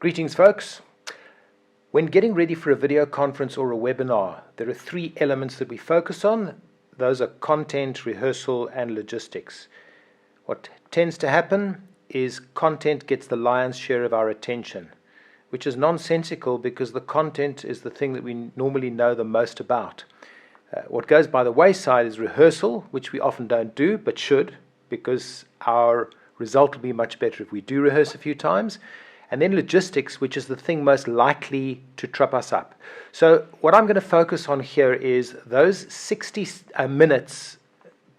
Greetings folks. When getting ready for a video conference or a webinar, there are three elements that we focus on. Those are content, rehearsal and logistics. What tends to happen is content gets the lion's share of our attention, which is nonsensical because the content is the thing that we normally know the most about. What goes by the wayside is rehearsal, which we often don't do but should, because our result will be much better if we do rehearse a few times. And then logistics, which is the thing most likely to trip us up. So what I'm going to focus on here is those 60 minutes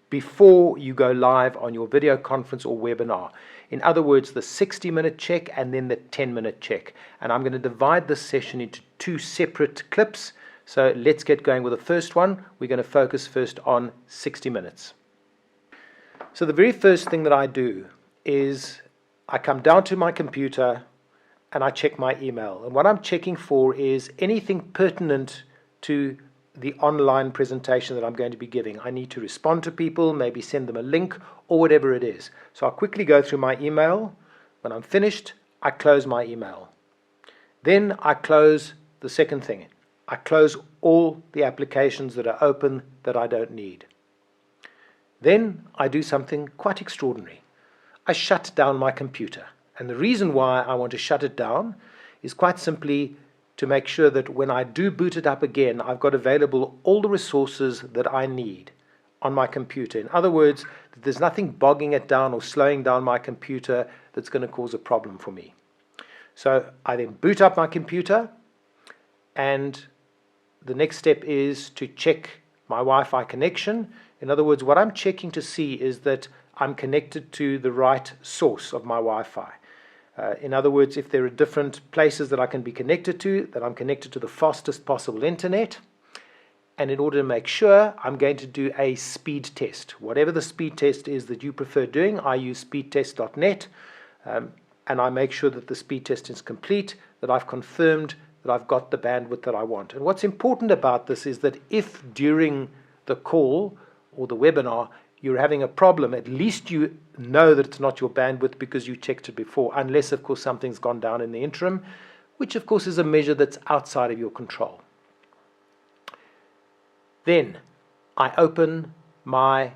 before you go live on your video conference or webinar. In other words, the 60-minute check and then the 10-minute check. And I'm going to divide this session into two separate clips. So let's get going with the first one. We're going to focus first on 60 minutes. So the very first thing that I do is I come down to my computer and I check my email. And what I'm checking for is anything pertinent to the online presentation that I'm going to be giving. I need to respond to people, maybe send them a link or whatever it is. So I'll quickly go through my email. When I'm finished, I close my email. Then I close the second thing. I close all the applications that are open that I don't need. Then I do something quite extraordinary. I shut down my computer. And the reason why I want to shut it down is quite simply to make sure that when I do boot it up again, I've got available all the resources that I need on my computer. In other words, that there's nothing bogging it down or slowing down my computer that's going to cause a problem for me. So I then boot up my computer, and the next step is to check my Wi-Fi connection. In other words, what I'm checking to see is that I'm connected to the right source of my Wi-Fi. In other words, if there are different places that I can be connected to, that I'm connected to the fastest possible internet. And in order to make sure, I'm going to do a speed test. Whatever the speed test is that you prefer doing, I use speedtest.net, and I make sure that the speed test is complete, that I've confirmed that I've got the bandwidth that I want. And what's important about this is that if during the call or the webinar you're having a problem, at least you know that it's not your bandwidth because you checked it before, unless of course something's gone down in the interim, which of course is a measure that's outside of your control. Then I open my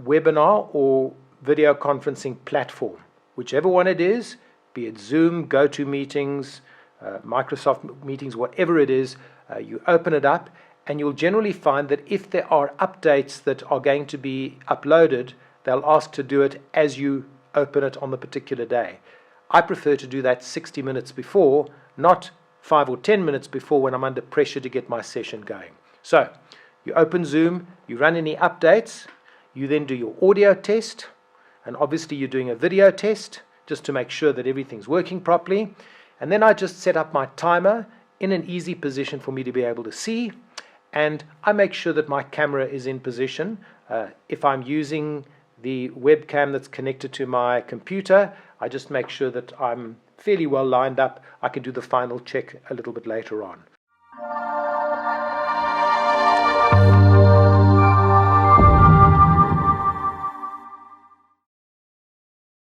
webinar or video conferencing platform, whichever one it is, be it Zoom, GoToMeetings, Microsoft Meetings, whatever it is, you open it up. And you'll generally find that if there are updates that are going to be uploaded, they'll ask to do it as you open it on the particular day. I prefer to do that 60 minutes before, not 5 or 10 minutes before when I'm under pressure to get my session going. So you open Zoom, you run any updates, you then do your audio test, and obviously you're doing a video test just to make sure that everything's working properly. And then I just set up my timer in an easy position for me to be able to see. And I make sure that my camera is in position. If I'm using the webcam that's connected to my computer, I just make sure that I'm fairly well lined up. I can do the final check a little bit later on.